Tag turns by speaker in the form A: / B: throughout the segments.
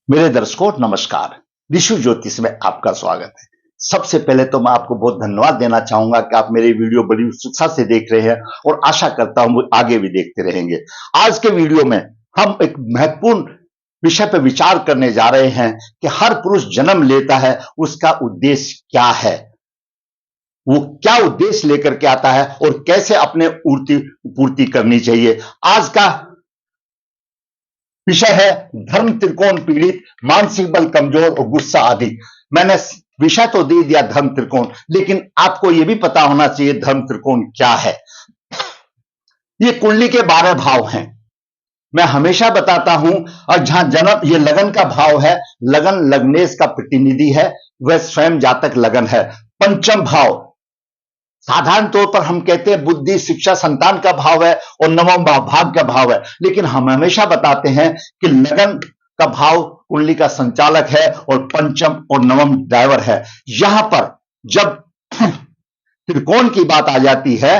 A: मेरे दर्शकों नमस्कार। विश्व ज्योतिष में आपका स्वागत है। सबसे पहले तो मैं आपको बहुत धन्यवाद देना चाहूंगा कि आप मेरी वीडियो बड़ी उत्सुकता से देख रहे हैं और आशा करता हूं आगे भी देखते रहेंगे। आज के वीडियो में हम एक महत्वपूर्ण विषय पर विचार करने जा रहे हैं कि हर पुरुष जन्म लेता है, उसका उद्देश्य क्या है, वो क्या उद्देश्य लेकर के आता है और कैसे अपने पूर्ति करनी चाहिए। आज का विषय है धर्म त्रिकोण पीड़ित, मानसिक बल कमजोर और गुस्सा अधिक। मैंने विषय तो दे दिया धर्म त्रिकोण, लेकिन आपको यह भी पता होना चाहिए धर्म त्रिकोण क्या है। ये कुंडली के 12 भाव हैं। मैं हमेशा बताता हूं, और जहां जन्म ये लगन का भाव है, लगन लग्नेश का प्रतिनिधि है, वह स्वयं जातक लगन है। पंचम भाव साधारण तौर पर हम कहते हैं बुद्धि शिक्षा संतान का भाव है और नवम भाव भाग्य का भाव है, लेकिन हम हमेशा बताते हैं कि लगन का भाव कुंडली का संचालक है और पंचम और नवम ड्राइवर है। यहां पर जब त्रिकोण की बात आ जाती है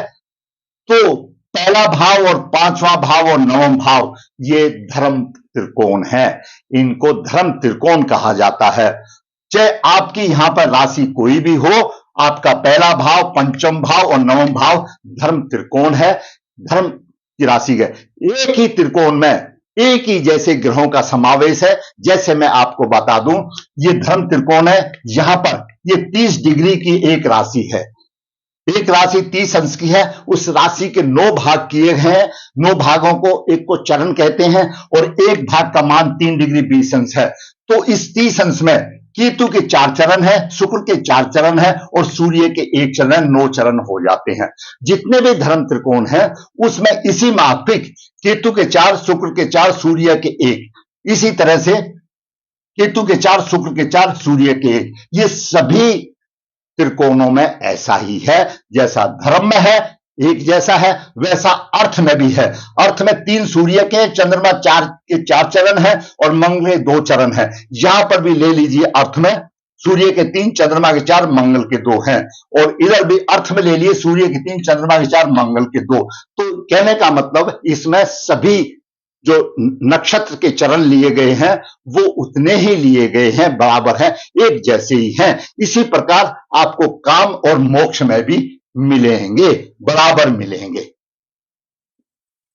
A: तो पहला भाव और पांचवा भाव और नवम भाव ये धर्म त्रिकोण है। इनको धर्म त्रिकोण कहा जाता है। चाहे आपकी यहां पर राशि कोई भी हो, आपका पहला भाव, पंचम भाव और नवम भाव धर्म त्रिकोण है। धर्म की राशि है। एक ही त्रिकोण में एक ही जैसे ग्रहों का समावेश है। जैसे मैं आपको बता दूं, ये धर्म त्रिकोण है। यहां पर ये 30 डिग्री की एक राशि है। एक राशि 30 अंश की है। उस राशि के 9 भाग किए हैं। 9 भागों को एक को चरण कहते हैं और एक भाग का मान 3 डिग्री 20 अंश है। तो इस 30 अंश में केतु के 4 चरण है, शुक्र के 4 चरण है और सूर्य के 1 चरण, 9 चरण हो जाते हैं। जितने भी धर्म त्रिकोण हैं उसमें इसी माफिक केतु के 4, शुक्र के 4, सूर्य के 1, इसी तरह से केतु के 4, शुक्र के 4, सूर्य के 1, ये सभी त्रिकोणों में ऐसा ही है। जैसा धर्म में है एक जैसा है, वैसा अर्थ में भी है। अर्थ में 3 सूर्य के, चंद्रमा 4 के 4 चरण है और मंगल के 2 चरण है। यहां पर भी ले लीजिए, अर्थ में सूर्य के 3, चंद्रमा के 4, मंगल के 2 हैं। और इधर भी अर्थ में ले लिए सूर्य के 3, चंद्रमा के 4, मंगल के 2। तो कहने का मतलब इसमें सभी जो नक्षत्र के चरण लिए गए हैं वो उतने ही लिए गए हैं, बराबर हैं, एक जैसे ही हैं। इसी प्रकार आपको काम और मोक्ष में भी मिलेंगे, बराबर मिलेंगे।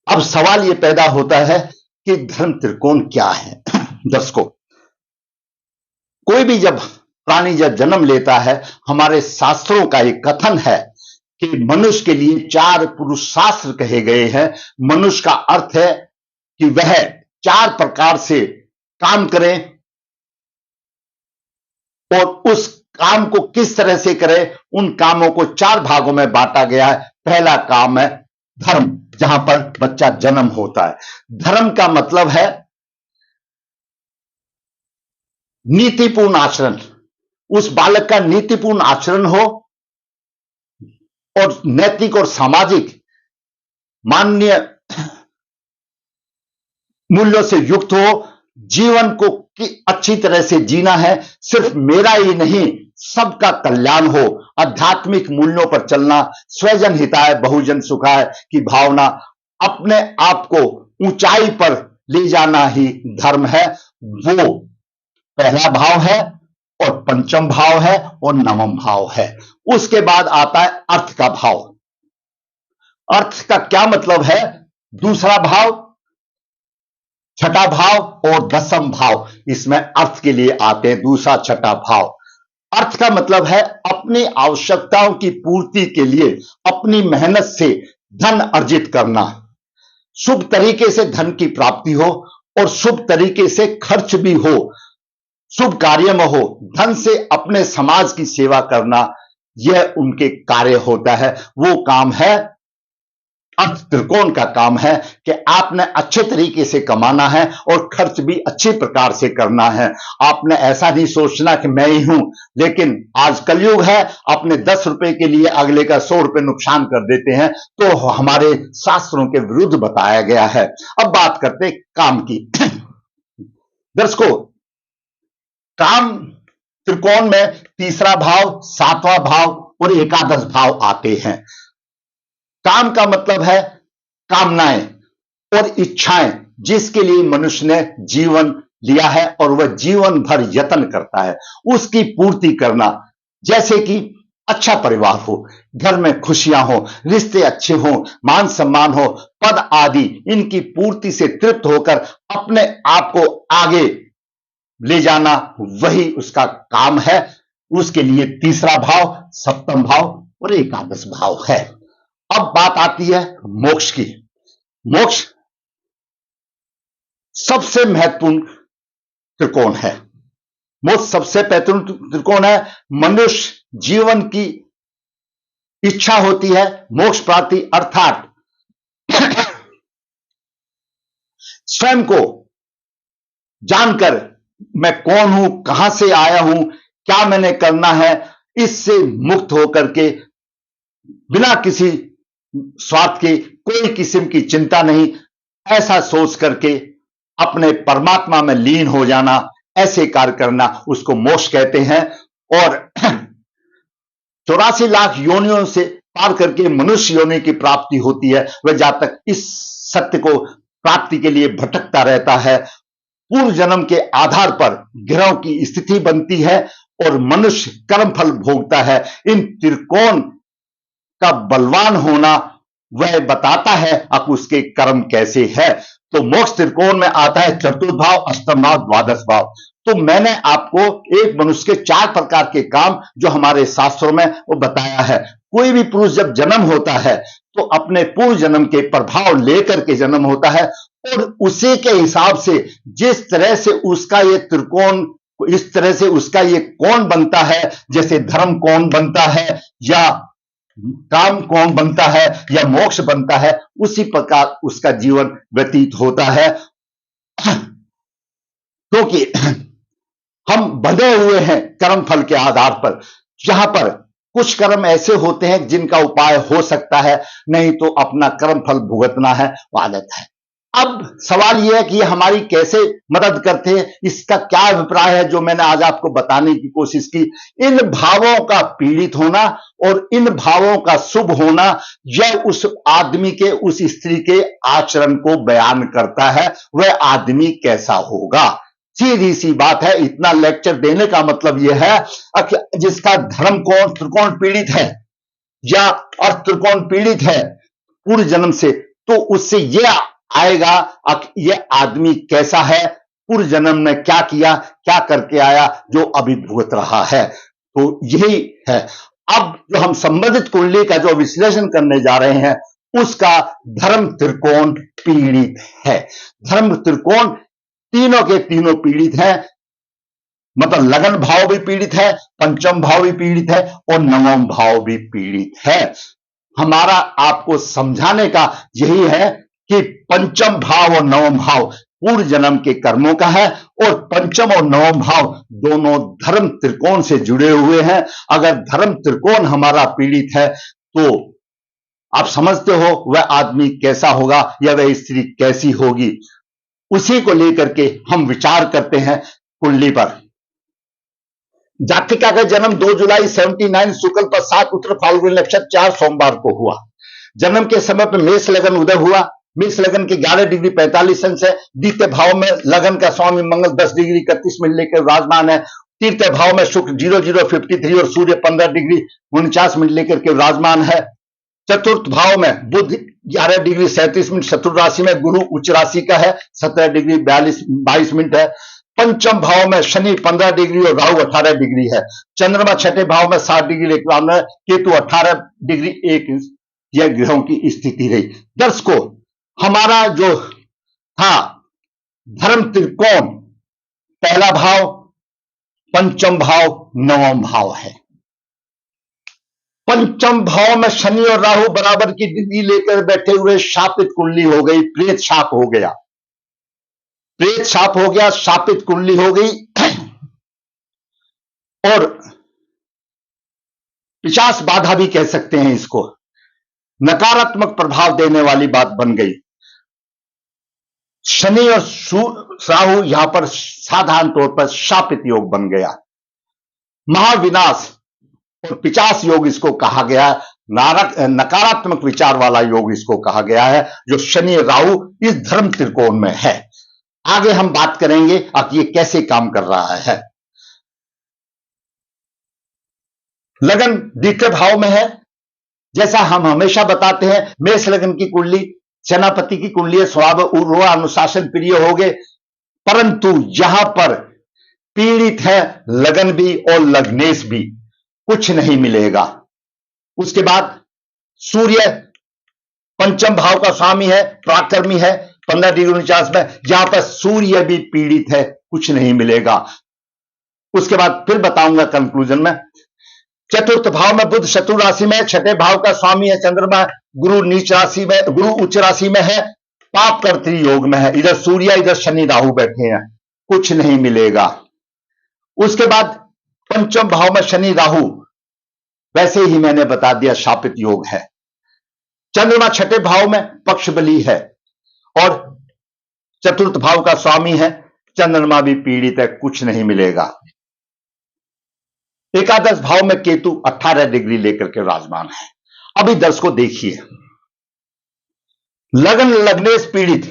A: अब सवाल यह पैदा होता है कि धर्म त्रिकोण क्या है। दर्शकों, कोई भी जब प्राणी जब जन्म लेता है, हमारे शास्त्रों का एक कथन है कि मनुष्य के लिए 4 पुरुषास्त्र कहे गए हैं। मनुष्य का अर्थ है कि वह 4 प्रकार से काम करे और उस काम को किस तरह से करे, उन कामों को 4 भागों में बांटा गया है। पहला काम है धर्म, जहां पर बच्चा जन्म होता है। धर्म का मतलब है नीतिपूर्ण आचरण। उस बालक का नीतिपूर्ण आचरण हो और नैतिक और सामाजिक माननीय मूल्यों से युक्त हो। जीवन को अच्छी तरह से जीना है, सिर्फ मेरा ही नहीं सबका कल्याण हो। आध्यात्मिक मूल्यों पर चलना, स्वजन हिताय बहुजन सुखाय की भावना, अपने आप को ऊंचाई पर ले जाना ही धर्म है। वो पहला भाव है और पंचम भाव है और नवम भाव है। उसके बाद आता है अर्थ का भाव। अर्थ का क्या मतलब है? दूसरा भाव, छठा भाव और दसम भाव इसमें अर्थ के लिए आते हैं। दूसरा छठा भाव अर्थ का मतलब है अपनी आवश्यकताओं की पूर्ति के लिए अपनी मेहनत से धन अर्जित करना, शुभ तरीके से धन की प्राप्ति हो और शुभ तरीके से खर्च भी हो, शुभ कार्य में हो, धन से अपने समाज की सेवा करना, यह उनके कार्य होता है। वो काम है अर्थ त्रिकोण का काम है कि आपने अच्छे तरीके से कमाना है और खर्च भी अच्छे प्रकार से करना है। आपने ऐसा नहीं सोचना कि मैं ही हूं, लेकिन आज कलयुग है, अपने 10 रुपए के लिए अगले का 100 रुपए नुकसान कर देते हैं, तो हमारे शास्त्रों के विरुद्ध बताया गया है। अब बात करते हैं काम की। दर्शकों, काम त्रिकोण में तीसरा भाव, 7वां भाव और एकादश भाव आते हैं। काम का मतलब है कामनाएं और इच्छाएं, जिसके लिए मनुष्य ने जीवन लिया है और वह जीवन भर यत्न करता है उसकी पूर्ति करना। जैसे कि अच्छा परिवार हो, घर में खुशियां हो, रिश्ते अच्छे हो, मान सम्मान हो, पद आदि, इनकी पूर्ति से तृप्त होकर अपने आप को आगे ले जाना, वही उसका काम है। उसके लिए तीसरा भाव, सप्तम भाव और एकादश भाव है। अब बात आती है मोक्ष की। मोक्ष सबसे महत्वपूर्ण त्रिकोण है। मोक्ष सबसे महत्वपूर्ण त्रिकोण है। मनुष्य जीवन की इच्छा होती है मोक्ष प्राप्ति, अर्थात स्वयं को जानकर मैं कौन हूं, कहां से आया हूं, क्या मैंने करना है, इससे मुक्त होकर के बिना किसी स्वार्थ के, कोई किस्म की चिंता नहीं, ऐसा सोच करके अपने परमात्मा में लीन हो जाना, ऐसे कार्य करना, उसको मोक्ष कहते हैं। और 84 लाख योनियों से पार करके मनुष्य योनि की प्राप्ति होती है। वह जब तक इस सत्य को प्राप्ति के लिए भटकता रहता है, पूर्व जन्म के आधार पर ग्रहों की स्थिति बनती है और मनुष्य कर्म फल भोगता है। इन त्रिकोण का बलवान होना वह बताता है अब उसके कर्म कैसे है। तो मोक्ष त्रिकोण में आता है चतुर्थ भाव, अष्टम भाव, द्वादश भाव। तो मैंने आपको एक मनुष्य के 4 प्रकार के काम जो हमारे शास्त्रों में वो बताया है। कोई भी पुरुष जब जन्म होता है तो अपने पूर्व जन्म के प्रभाव लेकर के जन्म होता है और उसी के हिसाब से जिस तरह से उसका ये त्रिकोण, इस तरह से उसका ये कोण बनता है, जैसे धर्म कोण बनता है या काम कौन बनता है या मोक्ष बनता है, उसी प्रकार उसका जीवन व्यतीत होता है। क्योंकि हम बंधे हुए हैं कर्म फल के आधार पर, जहां पर कुछ कर्म ऐसे होते हैं जिनका उपाय हो सकता है, नहीं तो अपना कर्म फल भुगतना है, वो आदत है। अब सवाल यह है कि ये हमारी कैसे मदद करते हैं, इसका क्या अभिप्राय है जो मैंने आज आपको बताने की कोशिश की। इन भावों का पीड़ित होना और इन भावों का शुभ होना, यह उस आदमी के, उस स्त्री के आचरण को बयान करता है। वह आदमी कैसा होगा, सीधी सी बात है। इतना लेक्चर देने का मतलब यह है कि जिसका धर्म कोण त्रिकोण पीड़ित है या और त्रिकोण पीड़ित है पूर्व जन्म से, तो उससे यह आएगा यह आदमी कैसा है, पूर्व जन्म में क्या किया, क्या करके आया, जो अभी भुगत रहा है। तो यही है। अब जो हम संबंधित कुंडली का जो विश्लेषण करने जा रहे हैं, उसका धर्म त्रिकोण पीड़ित है। धर्म त्रिकोण तीनों के तीनों पीड़ित है, मतलब लगन भाव भी पीड़ित है, पंचम भाव भी पीड़ित है और नवम भाव भी पीड़ित है। हमारा आपको समझाने का यही है कि पंचम भाव और नवम भाव पूर्व जन्म के कर्मों का है और पंचम और नवम भाव दोनों धर्म त्रिकोण से जुड़े हुए हैं। अगर धर्म त्रिकोण हमारा पीड़ित है तो आप समझते हो वह आदमी कैसा होगा या वह स्त्री कैसी होगी। उसी को लेकर के हम विचार करते हैं कुंडली पर। जातिका का जन्म 2 जुलाई 79 शुक्ल पर 7 उत्तर फाल्गुन नक्षत्र 4 सोमवार को हुआ। जन्म के समय पर मेष लगन उदय हुआ। मेष लगन के 11 डिग्री 45 अंश है। द्वितीय भाव में लगन का स्वामी मंगल 10 डिग्री 31 मिनट लेकर विराजमान है। तृतीय भाव में शुक्र 0053 और सूर्य 15 डिग्री 49 मिनट लेकर के विराजमान है। चतुर्थ भाव में बुध 11 डिग्री 37 मिनट शत्रु राशि में, गुरु उच्च राशि का है 17 डिग्री 22 मिनट है। पंचम भाव में शनि 15 डिग्री और राहु 18 डिग्री है। चंद्रमा छठे भाव में 7 डिग्री 51 है। केतु 18 डिग्री 1 इंच यह ग्रहों की स्थिति रही। दर्शकों, हमारा जो था धर्म त्रिकोण, पहला भाव, पंचम भाव, नवम भाव है। पंचम भाव में शनि और राहु बराबर की डिग्री लेकर बैठे हुए शापित कुंडली हो गई, प्रेत शाप हो गया, प्रेत शाप हो गया, शापित कुंडली हो गई और पिशाच बाधा भी कह सकते हैं इसको। नकारात्मक प्रभाव देने वाली बात बन गई। शनि और राहु यहां पर साधारण तौर पर शापित योग बन गया। महाविनाश और पिशाच योग इसको कहा गया। नकारात्मक विचार वाला योग इसको कहा गया है, जो शनि राहु इस धर्म त्रिकोण में है। आगे हम बात करेंगे कि ये कैसे काम कर रहा है। लगन द्वितीय भाव में है। जैसा हम हमेशा बताते हैं, मेष लगन की कुंडली सेनापति की कुंडली स्वभाव उर्वा अनुशासन प्रिय हो गए, परंतु यहां पर पीड़ित है लगन भी और लग्नेश भी, कुछ नहीं मिलेगा। उसके बाद सूर्य पंचम भाव का स्वामी है, पराक्रमी है, 15 डिग्री 49 में, जहां पर सूर्य भी पीड़ित है, कुछ नहीं मिलेगा। उसके बाद फिर बताऊंगा कंक्लूजन में। चतुर्थ भाव में बुध शत्रु राशि में, छठे भाव का स्वामी है चंद्रमा, गुरु नीच राशि में, गुरु उच्च राशि में है, पाप कर्तृ योग में है। इधर सूर्य इधर शनि राहु बैठे हैं, कुछ नहीं मिलेगा। उसके बाद पंचम भाव में शनि राहु, वैसे ही मैंने बता दिया शापित योग है। चंद्रमा छठे भाव में पक्ष बली है और चतुर्थ भाव का स्वामी है, चंद्रमा भी पीड़ित है, कुछ नहीं मिलेगा। एकादश भाव में केतु 18 डिग्री लेकर के विराजमान है। अभी दर्शकों देखिए, लगन लग्नेश पीड़ित,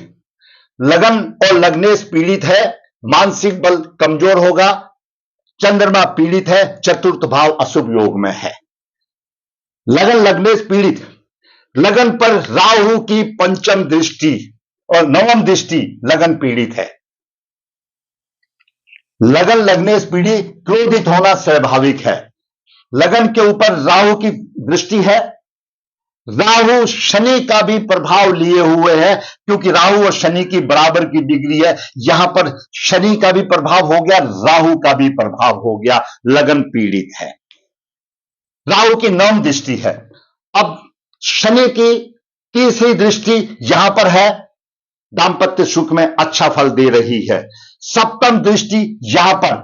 A: लगन और लग्नेश पीड़ित है, मानसिक बल कमजोर होगा, चंद्रमा पीड़ित है, चतुर्थ भाव अशुभ योग में है। लगन लग्नेश पीड़ित, लगन पर राहु की पंचम दृष्टि और नवम दृष्टि, लगन पीड़ित है। लगन लग्नेश पीड़ित, क्रोधित होना स्वाभाविक है। लगन के ऊपर राहु की दृष्टि है, राहु शनि का भी प्रभाव लिए हुए है, क्योंकि राहु और शनि की बराबर की डिग्री है। यहां पर शनि का भी प्रभाव हो गया, राहु का भी प्रभाव हो गया, लगन पीड़ित है। राहु की नवम दृष्टि है। अब शनि की तीसरी दृष्टि यहां पर है, दांपत्य सुख में अच्छा फल दे रही है। सप्तम दृष्टि यहां पर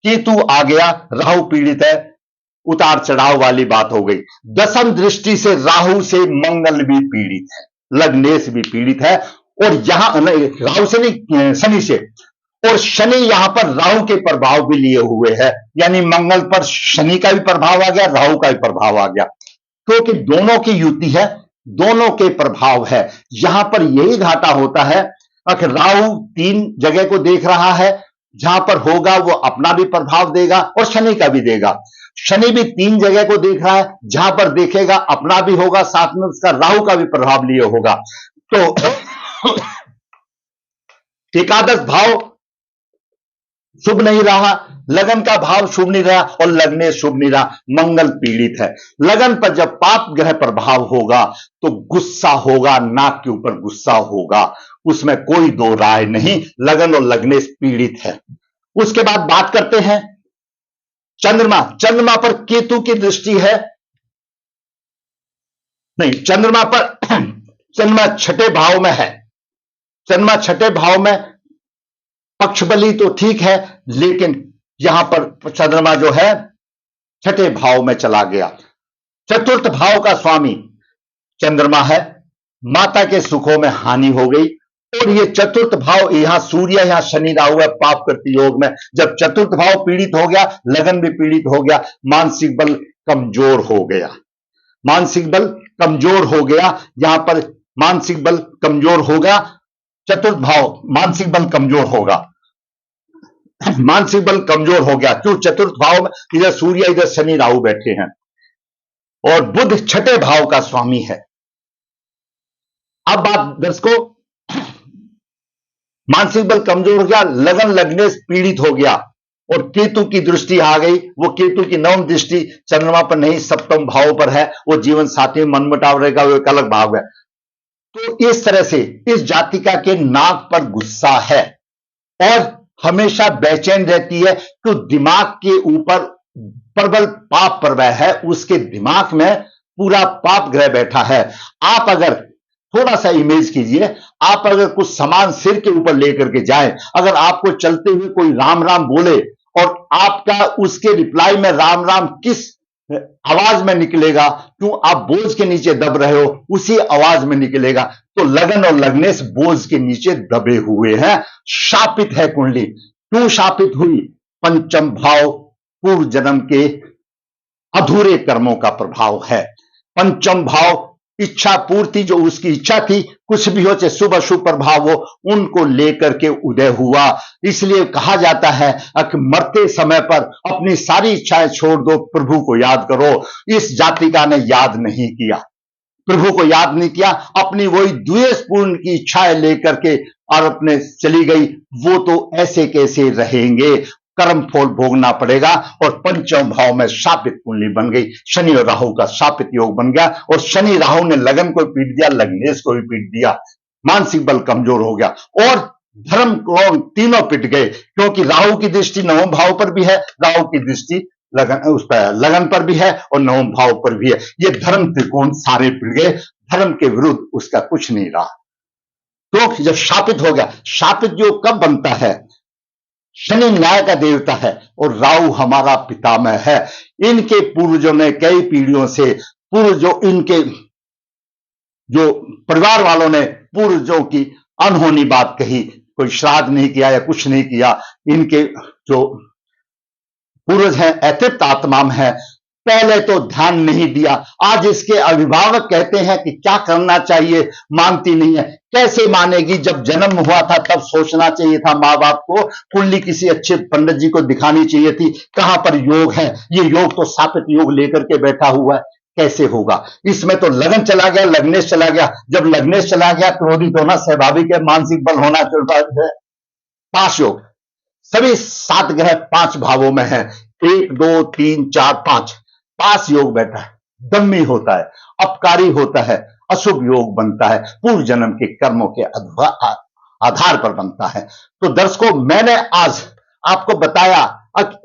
A: केतु आ गया, राहु पीड़ित है, उतार चढ़ाव वाली बात हो गई। दसम दृष्टि से राहु से मंगल भी पीड़ित है, लग्नेश भी पीड़ित है, और यहां राहु से नहीं शनि से, और शनि यहां पर राहु के प्रभाव भी लिए हुए है, यानी मंगल पर शनि का भी प्रभाव आ गया, राहु का भी प्रभाव आ गया, क्योंकि दोनों की युति है, दोनों के प्रभाव है। यहां पर यही घाटा होता है, अगर राहु 3 जगह को देख रहा है, जहां पर होगा वो अपना भी प्रभाव देगा और शनि का भी देगा। शनि भी 3 जगह को देख रहा है, जहां पर देखेगा अपना भी होगा, साथ में उसका राहु का भी प्रभाव लिए होगा। तो एकादश भाव शुभ नहीं रहा, लगन का भाव शुभ नहीं रहा और लगने शुभ नहीं रहा, मंगल पीड़ित है। लगन पर जब पाप ग्रह प्रभाव होगा तो गुस्सा होगा, नाक के ऊपर गुस्सा होगा, उसमें कोई दो राय नहीं, लगन और लगनेश पीड़ित है। उसके बाद बात करते हैं चंद्रमा। चंद्रमा पर केतु की दृष्टि है, नहीं, चंद्रमा पर चंद्रमा छठे भाव में है। चंद्रमा छठे भाव में पक्ष बली तो ठीक है, लेकिन यहां पर चंद्रमा जो है छठे भाव में चला गया। चतुर्थ भाव का स्वामी चंद्रमा है, माता के सुखों में हानि हो गई, और ये चतुर्थ भाव, यहां सूर्य यहां शनि राहु है पाप करती योग में। जब चतुर्थ भाव पीड़ित हो गया, लगन भी पीड़ित हो गया, मानसिक बल कमजोर हो गया, मानसिक बल कमजोर हो गया। यहां पर मानसिक बल कमजोर होगा, चतुर्थ भाव मानसिक बल कमजोर होगा, मानसिक बल कमजोर हो गया। क्यों? चतुर्थ भाव में इधर सूर्य इधर शनि राहु बैठे हैं, और बुध छठे भाव का स्वामी है। अब बात दर्शकों, मानसिक बल कमजोर हो गया, लगन लगनेश पीड़ित हो गया, और केतु की दृष्टि आ गई। वो केतु की नवम दृष्टि चंद्रमा पर नहीं, सप्तम भाव पर है, वो जीवन साथी में मनमुटाव रहेगा, वो एक अलग भाव है। तो इस तरह से इस जातिका के नाक पर गुस्सा है और हमेशा बेचैन रहती है, तो दिमाग के ऊपर प्रबल पाप प्रवाह है, उसके दिमाग में पूरा पाप ग्रह बैठा है। आप अगर थोड़ा सा इमेज कीजिए, आप अगर कुछ सामान सिर के ऊपर लेकर के जाएं, अगर आपको चलते हुए कोई राम राम बोले और आपका उसके रिप्लाई में राम राम किस आवाज में निकलेगा, क्यों आप बोझ के नीचे दब रहे हो, उसी आवाज में निकलेगा। तो लगन और लगनेश बोझ के नीचे दबे हुए हैं, शापित है कुंडली। क्यों शापित हुई? पंचम भाव पूर्व जन्म के अधूरे कर्मों का प्रभाव है। पंचम भाव इच्छा पूर्ति, जो उसकी इच्छा थी, कुछ भी हो, चाहे शुभ अशुभ प्रभाव हो, उनको लेकर के उदय हुआ। इसलिए कहा जाता है कि मरते समय पर अपनी सारी इच्छाएं छोड़ दो, प्रभु को याद करो। इस जातिका ने याद नहीं किया, प्रभु को याद नहीं किया, अपनी वही द्वेषपूर्ण की इच्छाएं लेकर के और अपने चली गई। वो तो ऐसे कैसे रहेंगे, कर्म फल भोगना पड़ेगा। और पंचम भाव में शापित कुंडली बन गई, शनि और राहु का शापित योग बन गया। और शनि राहु ने लगन को पीट दिया, लग्नेश को भी पीट दिया, मानसिक बल कमजोर हो गया और धर्म को तीनों पिट गए। क्योंकि राहु की दृष्टि नवम भाव पर भी है, राहु की दृष्टि लगन उस पर लगन पर भी है और नवम भाव पर भी है। ये धर्म त्रिकोण सारे पिट गए, धर्म के विरुद्ध उसका कुछ नहीं रहा। तो जब शापित हो गया, शापित योग कब बनता है? शनि न्याय का देवता है और राहु हमारा पितामह है। इनके पूर्वजों ने कई पीढ़ियों से पूर्वजों, इनके जो परिवार वालों ने पूर्वजों की अनहोनी बात कही, कोई श्राद्ध नहीं किया या कुछ नहीं किया। इनके जो पूर्वज हैं अतृप्त आत्मा में है, पहले तो ध्यान नहीं दिया। आज इसके अभिभावक कहते हैं कि क्या करना चाहिए, मानती नहीं है। कैसे मानेगी? जब जन्म हुआ था तब सोचना चाहिए था माँ बाप को, कुंडली किसी अच्छे पंडित जी को दिखानी चाहिए थी। कहां पर योग है? ये योग तो शापित योग लेकर के बैठा हुआ है, कैसे होगा? इसमें तो लगन चला गया, लग्नेश चला गया। जब लग्नेश चला गया, क्रोधित होना स्वाभाविक है, मानसिक बल होना स्वाभाविक है। पांच योग, सभी 7 ग्रह 5 भावों में है, 1 2 3 4 5, 5 योग बैठा है। दम्मी होता है, अपकारी होता है, अशुभ योग बनता है, पूर्व जन्म के कर्मों के आधार पर बनता है। तो दर्शकों, मैंने आज आपको बताया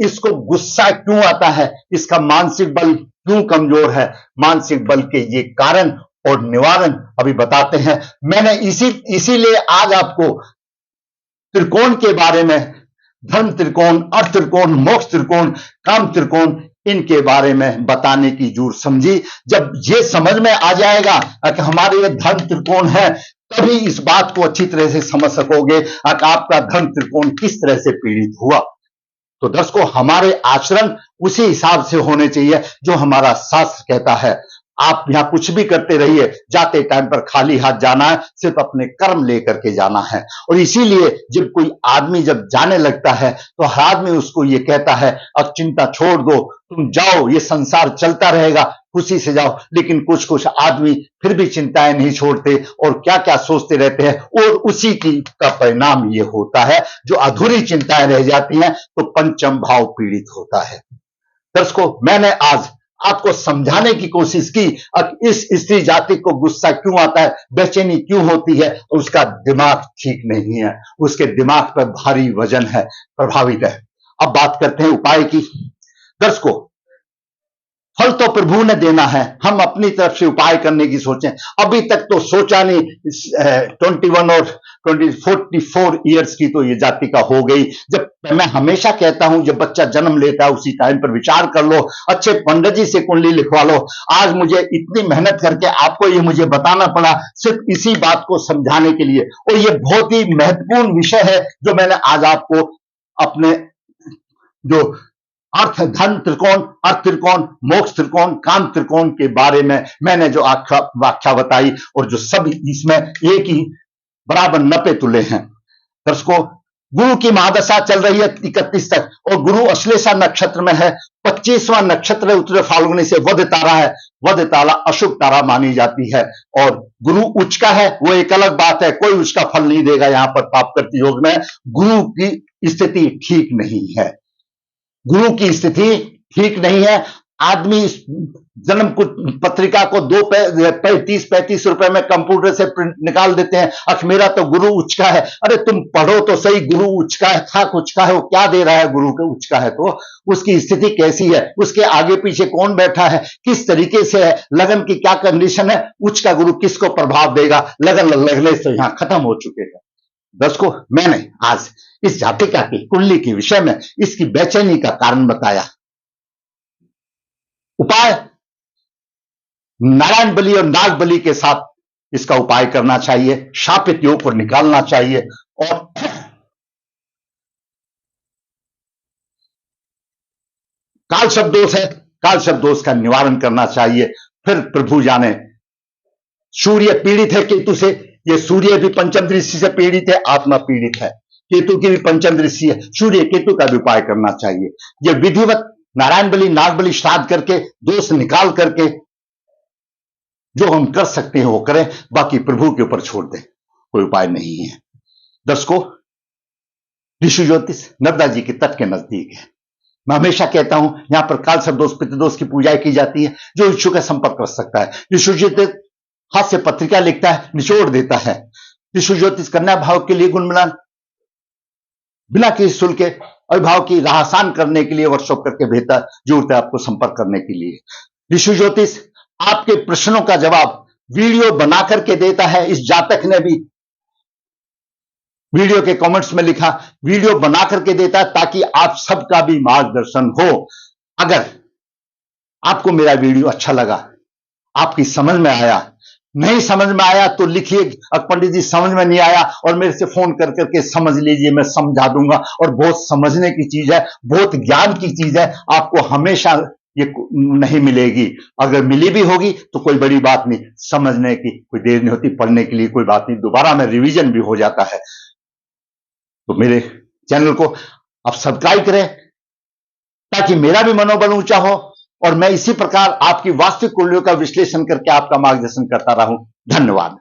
A: इसको गुस्सा क्यों आता है, इसका मानसिक बल क्यों कमजोर है, मानसिक बल के ये कारण और निवारण अभी बताते हैं। मैंने इसीलिए आज आपको त्रिकोण के बारे में, धर्म त्रिकोण, अर्थ त्रिकोण, मोक्ष त्रिकोण, काम त्रिकोण, इनके बारे में बताने की जरूरत समझी। जब ये समझ में आ जाएगा कि हमारे ये धर्म त्रिकोण है, तभी इस बात को अच्छी तरह से समझ सकोगे कि आपका धर्म त्रिकोण किस तरह से पीड़ित हुआ। तो दर्शकों, हमारे आचरण उसी हिसाब से होने चाहिए जो हमारा शास्त्र कहता है। आप यहां कुछ भी करते रहिए, जाते टाइम पर खाली हाथ जाना है, सिर्फ अपने कर्म लेकर के जाना है। और इसीलिए जब कोई आदमी जब जाने लगता है तो हर आदमी उसको ये कहता है अब चिंता छोड़ दो, तुम जाओ, ये संसार चलता रहेगा, खुशी से जाओ। लेकिन कुछ कुछ आदमी फिर भी चिंताएं नहीं छोड़ते और क्या क्या सोचते रहते हैं, और उसी की का परिणाम ये होता है, जो अधूरी चिंताएं रह जाती हैं तो पंचम भाव पीड़ित होता है। दर्शकों, मैंने आज आपको समझाने की कोशिश की इस स्त्री जाति को गुस्सा क्यों आता है, बेचैनी क्यों होती है, और उसका दिमाग ठीक नहीं है, उसके दिमाग पर भारी वजन है, प्रभावित है। अब बात करते हैं उपाय की। दर्शकों, फल तो प्रभु ने देना है, हम अपनी तरफ से उपाय करने की सोचें। अभी तक तो सोचा नहीं। 21 और 44 ईयर्स की तो ये जातिका हो गई। जब मैं हमेशा कहता हूं, जब बच्चा जन्म लेता है उसी टाइम पर विचार कर लो, अच्छे पंडित जी से कुंडली लिखवा लो। आज मुझे इतनी मेहनत करके आपको ये मुझे बताना पड़ा, सिर्फ इसी बात को समझाने के लिए। और ये बहुत ही महत्वपूर्ण विषय है जो मैंने आज आपको अपने जो अर्थ धन त्रिकोण, अर्थ त्रिकोण, मोक्ष त्रिकोण, काम त्रिकोण के बारे में मैंने जो व्याख्या बताई, और जो सब इसमें एक ही बराबर नपे तुले हैं। दर्शकों, गुरु की महादशा चल रही है 31 तक, और गुरु अश्लेषा नक्षत्र में है। 25वां नक्षत्र उत्तरे फाल्गुनी से वध तारा है। वध तारा अशुभ तारा मानी जाती है, और गुरु उच्च का है, वो एक अलग बात है, कोई उसका फल नहीं देगा। यहां पर पाप करती योग में गुरु की स्थिति ठीक नहीं है, गुरु की स्थिति ठीक नहीं है। आदमी जन्म पत्रिका को 30-35 रुपए में कंप्यूटर से प्रिंट निकाल देते हैं, अख मेरा तो गुरु उच्च का है। अरे तुम पढ़ो तो सही, गुरु उच्च का है, था उच्च का है, वो क्या दे रहा है? गुरु के उच्च का है तो उसकी स्थिति कैसी है, उसके आगे पीछे कौन बैठा है, किस तरीके से है, लगन की क्या कंडीशन है, उच्च का गुरु किसको प्रभाव देगा। लगन लगने से यहां खत्म हो चुके हैं। दर्शकों, मैंने आज इस जातिका की कुंडली के विषय में इसकी बेचैनी का कारण बताया। उपाय नारायण बलि और नाग बलि के साथ इसका उपाय करना चाहिए, शापित योग को निकालना चाहिए, और काल शब्द दोष है, काल शब्द दोष का निवारण करना चाहिए। फिर प्रभु जाने सूर्य पीड़ित है केतु से, ये सूर्य भी पंचम दृष्टि से पीड़ित है, आत्मा पीड़ित है, केतु की भी पंचम दृष्टि है, सूर्य केतु का भी उपाय करना चाहिए। ये विधिवत नारायण बलि नाग बलि श्राद्ध करके दोष निकाल करके जो हम कर सकते हैं वो करें, बाकी प्रभु के ऊपर छोड़ दें, कोई उपाय नहीं है। दर्शकों, ऋषि ज्योतिष नर्मदा जी के तट के नजदीक है। मैं हमेशा कहता हूं यहां पर काल सर्प दोष पितृदोष की पूजा की जाती है। जो इच्छुक है संपर्क कर सकता है। ऋषि ज्योतिष हाथ से पत्रिका लिखता है, निचोड़ देता है। ऋषि ज्योतिष कन्या भाव के लिए गुण मिलान बिना किसी शुल्क के अभिभाव की राह आसान करने के लिए वर्कशॉप करके भेजता है। जरूरत है आपको संपर्क करने के लिए। ऋषि ज्योतिष आपके प्रश्नों का जवाब वीडियो बना करके देता है। इस जातक ने भी वीडियो के कमेंट्स में लिखा, वीडियो बना करके देता है ताकि आप सबका भी मार्गदर्शन हो। अगर आपको मेरा वीडियो अच्छा लगा, आपकी समझ में आया, नहीं समझ में आया तो लिखिए पंडित जी समझ में नहीं आया, और मेरे से फोन कर करके समझ लीजिए, मैं समझा दूंगा। और बहुत समझने की चीज है, बहुत ज्ञान की चीज है, आपको हमेशा ये नहीं मिलेगी। अगर मिली भी होगी तो कोई बड़ी बात नहीं, समझने की कोई देर नहीं होती, पढ़ने के लिए कोई बात नहीं, दोबारा में रिवीजन भी हो जाता है। तो मेरे चैनल को आप सब्सक्राइब करें ताकि मेरा भी मनोबल ऊंचा हो और मैं इसी प्रकार आपकी वास्तविक कुंडलियों का विश्लेषण करके आपका मार्गदर्शन करता रहूं। धन्यवाद।